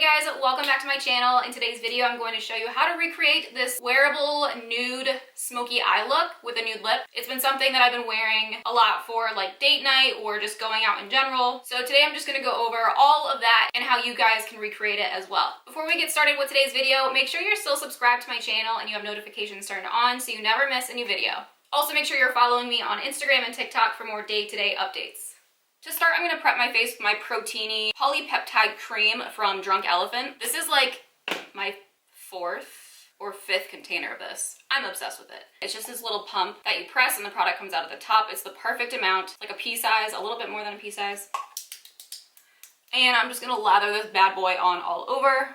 guys, welcome back to my channel. In today's video, I'm going to show you how to recreate this wearable nude smoky eye look with a nude lip. It's been something that I've been wearing a lot for like date night or just going out in general. So today I'm just going to go over all of that and how you guys can recreate it as well. Before we get started with today's video, make sure you're still subscribed to my channel and you have notifications turned on so you never miss a new video. Also, make sure you're following me on Instagram and TikTok for more day-to-day updates. To start, I'm going to prep my face with my Proteini Polypeptide Cream from Drunk Elephant. This is like my fourth or fifth container of this. I'm obsessed with it. It's just this little pump that you press and the product comes out at the top. It's the perfect amount, like a pea size, a little bit more than a pea size. And I'm just going to lather this bad boy on all over.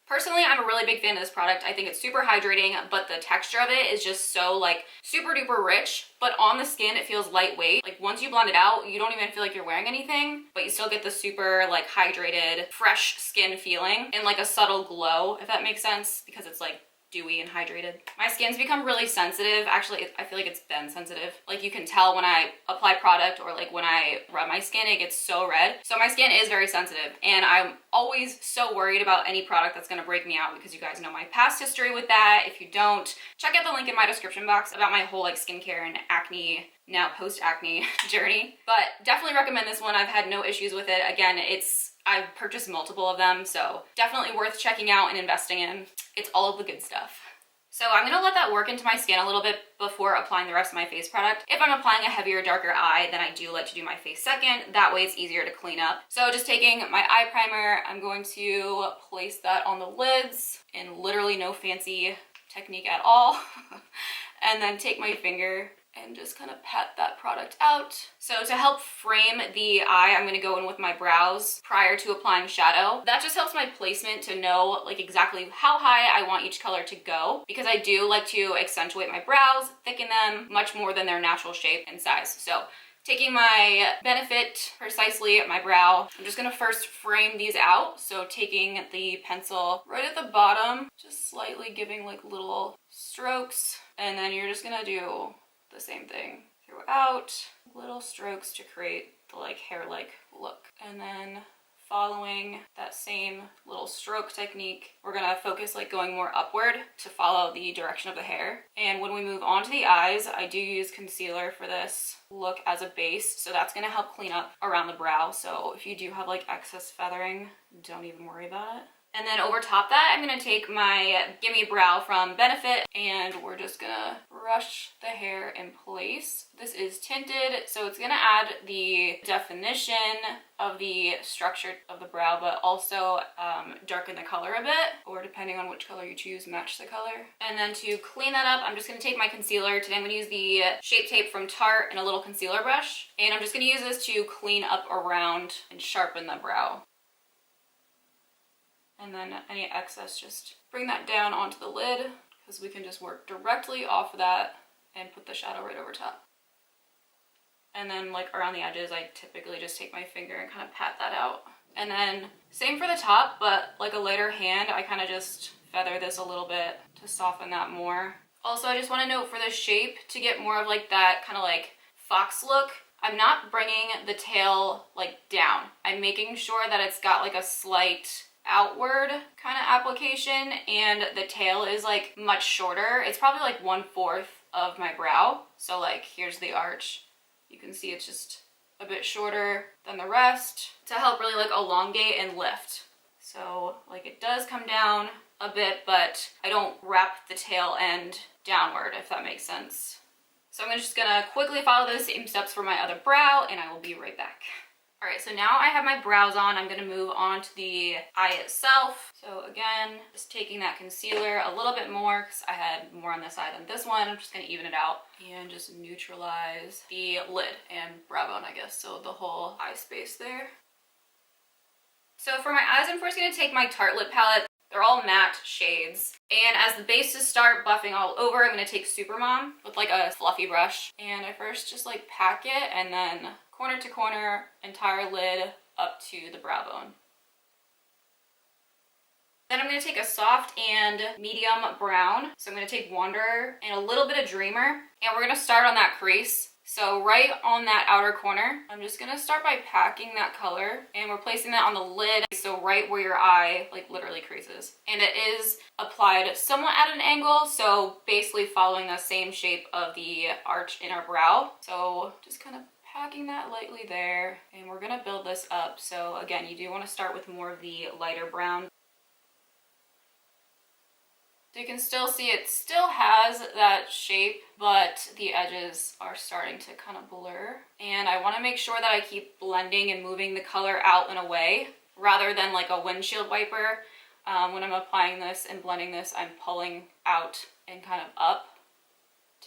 Personally, I'm a really big fan of this product. I think it's super hydrating, but the texture of it is just so like super duper rich, but on the skin it feels lightweight. Like once you blend it out, you don't even feel like you're wearing anything, but you still get the super like hydrated, fresh skin feeling and like a subtle glow, if that makes sense, because it's like dewy and hydrated. My skin's become really sensitive. Actually, I feel like it's been sensitive. Like you can tell when I apply product or like when I rub my skin, it gets so red. So my skin is very sensitive and I'm always so worried about any product that's gonna break me out because you guys know my past history with that. If you don't, check out the link in my description box about my whole like skincare and acne, now post-acne journey. But definitely recommend this one. I've had no issues with it. Again, I've purchased multiple of them, so definitely worth checking out and investing in. It's all of the good stuff. So I'm gonna let that work into my skin a little bit before applying the rest of my face product. If I'm applying a heavier, darker eye, then I do like to do my face second. That way it's easier to clean up. So just taking my eye primer, I'm going to place that on the lids in literally no fancy technique at all. And then take my finger and just kind of pat that product out. So to help frame the eye, I'm gonna go in with my brows prior to applying shadow. That just helps my placement to know like exactly how high I want each color to go, because I do like to accentuate my brows, thicken them much more than their natural shape and size. So taking my Benefit Precisely at my brow, I'm just gonna first frame these out. So taking the pencil right at the bottom, just slightly giving like little strokes, and then you're just gonna do the same thing throughout, little strokes to create the like hair-like look. And then following that same little stroke technique, we're gonna focus like going more upward to follow the direction of the hair. And when we move on to the eyes, I do use concealer for this look as a base, so that's gonna help clean up around the brow. So if you do have like excess feathering, don't even worry about it. And then over top that, I'm gonna take my Gimme Brow from Benefit and we're just gonna brush the hair in place. This is tinted, so it's gonna add the definition of the structure of the brow, but also darken the color a bit, or depending on which color you choose, match the color. And then to clean that up, I'm just gonna take my concealer. Today I'm gonna use the Shape Tape from Tarte and a little concealer brush. And I'm just gonna use this to clean up around and sharpen the brow. And then any excess, just bring that down onto the lid, because we can just work directly off of that and put the shadow right over top. And then like around the edges, I typically just take my finger and kind of pat that out. And then same for the top, but like a lighter hand, I kind of just feather this a little bit to soften that more. Also, I just want to note for the shape, to get more of like that kind of like fox look, I'm not bringing the tail like down. I'm making sure that it's got like a slight outward kind of application, and the tail is like much shorter. It's probably like 1/4 of my brow. So like here's the arch. You can see it's just a bit shorter than the rest to help really like elongate and lift. So like it does come down a bit, but I don't wrap the tail end downward, if that makes sense. So I'm just gonna quickly follow the same steps for my other brow and I will be right back. All right, so now I have my brows on. I'm gonna move on to the eye itself. So again, just taking that concealer a little bit more, because I had more on this eye than this one. I'm just gonna even it out and just neutralize the lid and brow bone, I guess. So the whole eye space there. So for my eyes, I'm first gonna take my Tarte lip palette. They're all matte shades. And as the bases start buffing all over, I'm gonna take Supermom with like a fluffy brush. And I first just like pack it and then corner to corner, entire lid up to the brow bone. Then I'm going to take a soft and medium brown. So I'm going to take Wanderer and a little bit of Dreamer. And we're going to start on that crease. So right on that outer corner, I'm just gonna start by packing that color, and we're placing that on the lid, so right where your eye like literally creases. And it is applied somewhat at an angle, so basically following the same shape of the arch in our brow. So just kind of packing that lightly there, and we're gonna build this up. So again, you do want to start with more of the lighter brown. So you can still see it still has that shape, but the edges are starting to kind of blur. And I want to make sure that I keep blending and moving the color out and away rather than like a windshield wiper. When I'm applying this and blending this, I'm pulling out and kind of up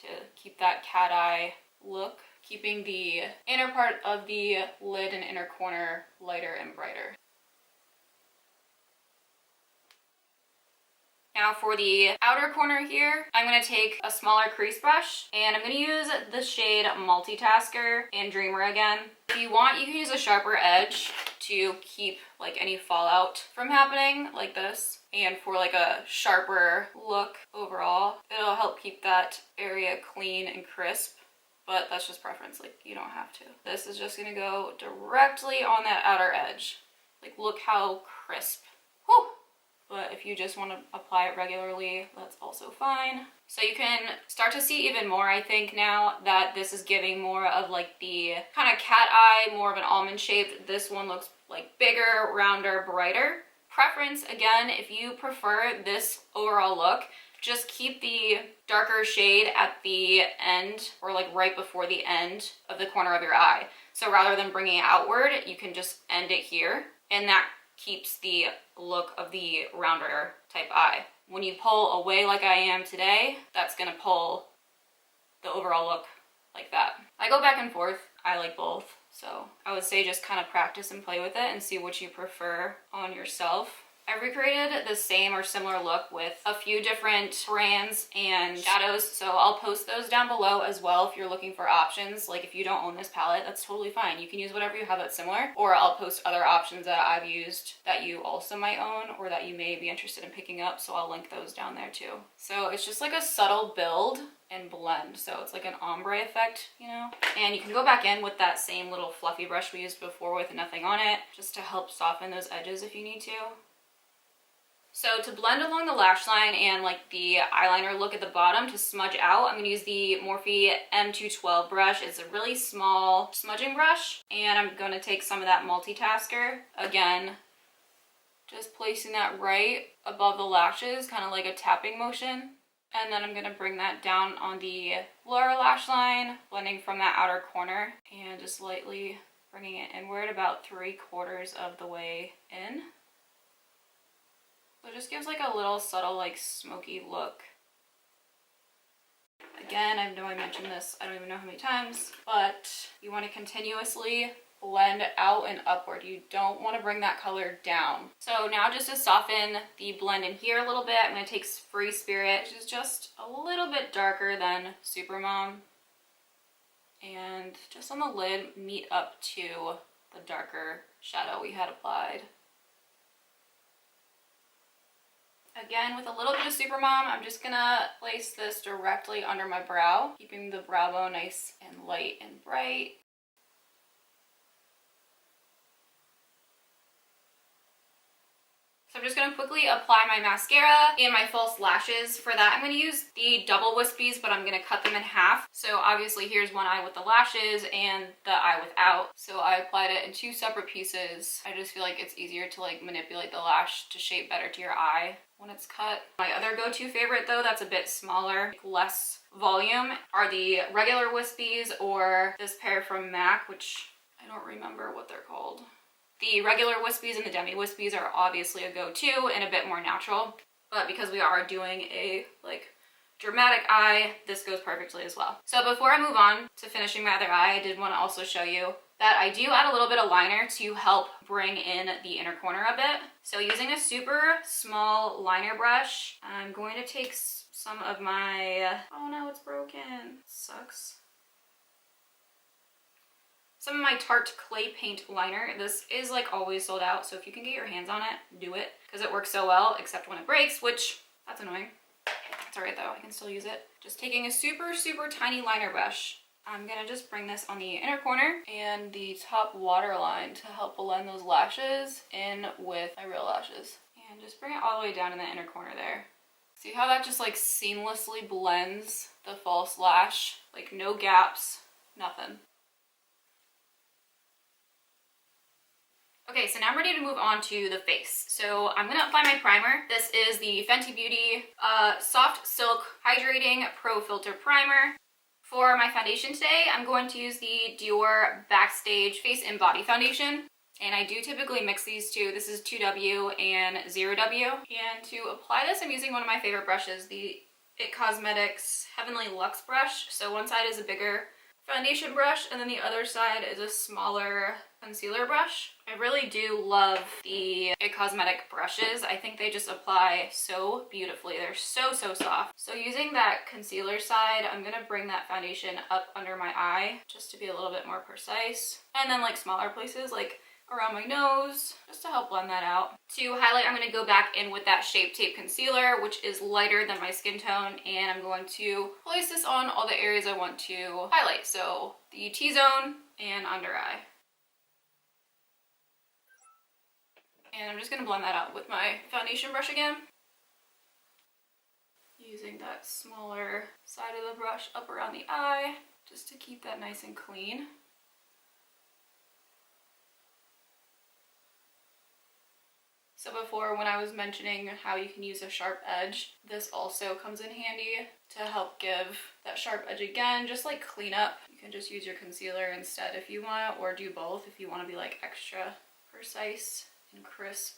to keep that cat eye look, keeping the inner part of the lid and inner corner lighter and brighter. Now for the outer corner here, I'm going to take a smaller crease brush, and I'm going to use the shade Multitasker in Dreamer again. If you want, you can use a sharper edge to keep like any fallout from happening like this. And for like a sharper look overall, it'll help keep that area clean and crisp. But that's just preference, like you don't have to. This is just going to go directly on that outer edge. Like look how crisp. Whew! But if you just want to apply it regularly, that's also fine. So you can start to see even more, I think, now that this is giving more of like the kind of cat eye, more of an almond shape. This one looks like bigger, rounder, brighter. Preference, again, if you prefer this overall look, just keep the darker shade at the end or like right before the end of the corner of your eye. So rather than bringing it outward, you can just end it here, and that keeps the look of the rounder type eye. When you pull away like I am today, that's gonna pull the overall look like that. I go back and forth. I like both. So I would say just kind of practice and play with it and see what you prefer on yourself. I've recreated the same or similar look with a few different brands and shadows, so I'll post those down below as well if you're looking for options. Like if you don't own this palette, that's totally fine. You can use whatever you have that's similar, or I'll post other options that I've used that you also might own or that you may be interested in picking up, so I'll link those down there too. So it's just like a subtle build and blend, so it's like an ombre effect, you know? And you can go back in with that same little fluffy brush we used before with nothing on it, just to help soften those edges if you need to. So to blend along the lash line and like the eyeliner look at the bottom to smudge out, I'm going to use the Morphe M212 brush. It's a really small smudging brush, and I'm going to take some of that Multitasker. Again, just placing that right above the lashes, kind of like a tapping motion. And then I'm going to bring that down on the lower lash line, blending from that outer corner, and just lightly bringing it inward about 3/4 of the way in. So it just gives like a little subtle like smoky look. Again, I know I mentioned this, I don't even know how many times, but you want to continuously blend out and upward. You don't want to bring that color down. So now just to soften the blend in here a little bit, I'm going to take Free Spirit, which is just a little bit darker than Supermom. And just on the lid, meet up to the darker shadow we had applied. Again, with a little bit of Supermom, I'm just gonna place this directly under my brow, keeping the brow bone nice and light and bright. So I'm just going to quickly apply my mascara and my false lashes. For that, I'm going to use the double wispies, but I'm going to cut them in half. So obviously here's one eye with the lashes and the eye without. So I applied it in 2 separate pieces. I just feel like it's easier to like manipulate the lash to shape better to your eye when it's cut. My other go-to favorite though, that's a bit smaller, less volume, are the regular wispies or this pair from MAC, which I don't remember what they're called. The regular wispies and the demi wispies are obviously a go-to and a bit more natural, but because we are doing a like dramatic eye, this goes perfectly as well. So before I move on to finishing my other eye, I did want to also show you that I do add a little bit of liner to help bring in the inner corner a bit. So using a super small liner brush, I'm going to take some of my, oh no, it's broken, sucks. Some of my Tarte Clay Paint liner. This is like always sold out, so if you can get your hands on it, do it, because it works so well, except when it breaks, which, that's annoying. It's alright though, I can still use it. Just taking a super, super tiny liner brush I'm gonna just bring this on the inner corner and the top waterline to help blend those lashes in with my real lashes. And just bring it all the way down in the inner corner there. See how that just like seamlessly blends the false lash? Like no gaps, nothing. Okay, so now I'm ready to move on to the face. So I'm gonna apply my primer. This is the Fenty Beauty Soft Silk Hydrating Pro Filter Primer. For my foundation today, I'm going to use the Dior Backstage Face and Body Foundation. And I do typically mix these two. This is 2W and 0W. And to apply this, I'm using one of my favorite brushes, the It Cosmetics Heavenly Luxe brush. So one side is a bigger foundation brush, and then the other side is a smaller concealer brush. I really do love the It Cosmetic brushes. I think they just apply so beautifully. They're so soft. So using that concealer side, I'm gonna bring that foundation up under my eye just to be a little bit more precise. And then like smaller places like around my nose, just to help blend that out. To highlight, I'm gonna go back in with that Shape Tape Concealer, which is lighter than my skin tone, and I'm going to place this on all the areas I want to highlight. So the T-zone and under eye. And I'm just gonna blend that out with my foundation brush again. Using that smaller side of the brush up around the eye, just to keep that nice and clean. So before, when I was mentioning how you can use a sharp edge, this also comes in handy to help give that sharp edge again, just like clean up. You can just use your concealer instead if you want, or do both if you want to be like extra precise and crisp.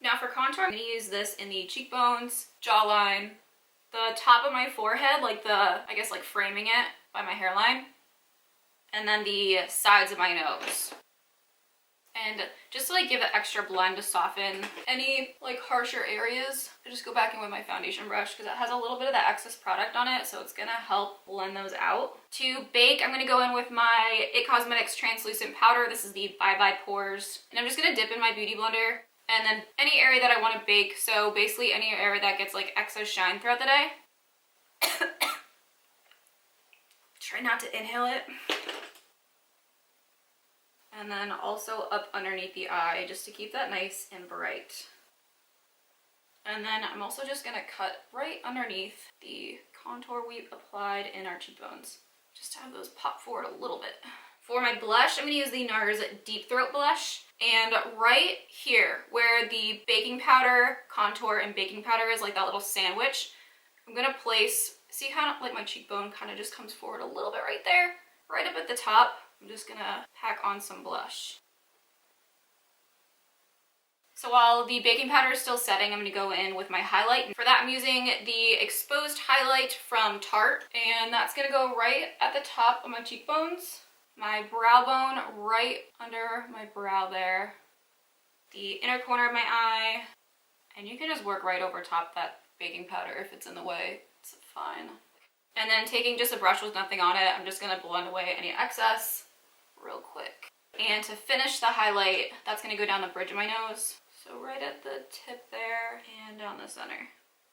Now for contour, I'm going to use this in the cheekbones, jawline, the top of my forehead, like I guess like framing it by my hairline, and then the sides of my nose. And just to like give it extra blend to soften any like harsher areas, I just go back in with my foundation brush because it has a little bit of that excess product on it, so it's gonna help blend those out. To bake, I'm gonna go in with my It Cosmetics Translucent Powder. This is the Bye Bye Pores. And I'm just gonna dip in my beauty blender, and then any area that I want to bake, so basically any area that gets like excess shine throughout the day. Try not to inhale it. And then also up underneath the eye, just to keep that nice and bright. And then I'm also just gonna cut right underneath the contour we applied in our cheekbones, just to have those pop forward a little bit. For my blush, I'm gonna use the NARS Deep Throat Blush. And right here, where the baking powder, contour, and baking powder is, like that little sandwich, I'm gonna place, see how like my cheekbone kind of just comes forward a little bit right there? Right up at the top. I'm just gonna pack on some blush. So while the baking powder is still setting, I'm gonna go in with my highlight. For that, I'm using the Exposed Highlight from Tarte, and that's gonna go right at the top of my cheekbones, my brow bone right under my brow there, the inner corner of my eye, and you can just work right over top that baking powder if it's in the way, it's fine. And then taking just a brush with nothing on it, I'm just gonna blend away any excess real quick. And to finish the highlight, that's gonna go down the bridge of my nose. So right at the tip there and down the center.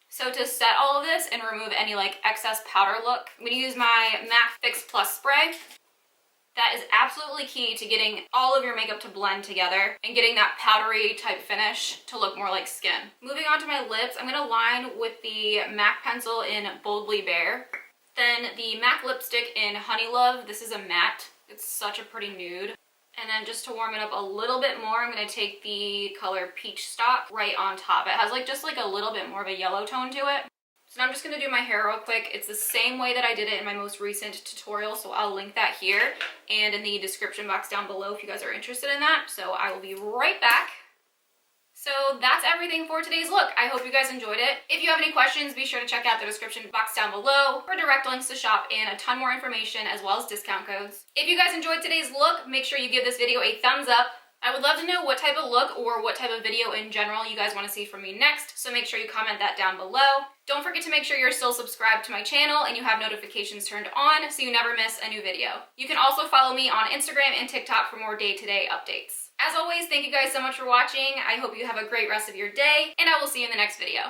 So to set all of this and remove any like excess powder look, I'm gonna use my MAC Fix Plus spray. That is absolutely key to getting all of your makeup to blend together and getting that powdery type finish to look more like skin. Moving on to my lips, I'm gonna line with the MAC pencil in Boldly Bare. Then the MAC lipstick in Honey Love. This is a matte. It's such a pretty nude. And then just to warm it up a little bit more, I'm gonna take the color Peach Stock right on top. It has like just like a little bit more of a yellow tone to it. So now I'm just gonna do my hair real quick. It's the same way that I did it in my most recent tutorial, so I'll link that here and in the description box down below if you guys are interested in that. So I will be right back. So that's everything for today's look. I hope you guys enjoyed it. If you have any questions, be sure to check out the description box down below for direct links to shop and a ton more information as well as discount codes. If you guys enjoyed today's look, make sure you give this video a thumbs up. I would love to know what type of look or what type of video in general you guys want to see from me next, so make sure you comment that down below. Don't forget to make sure you're still subscribed to my channel and you have notifications turned on so you never miss a new video. You can also follow me on Instagram and TikTok for more day-to-day updates. As always, thank you guys so much for watching. I hope you have a great rest of your day, and I will see you in the next video.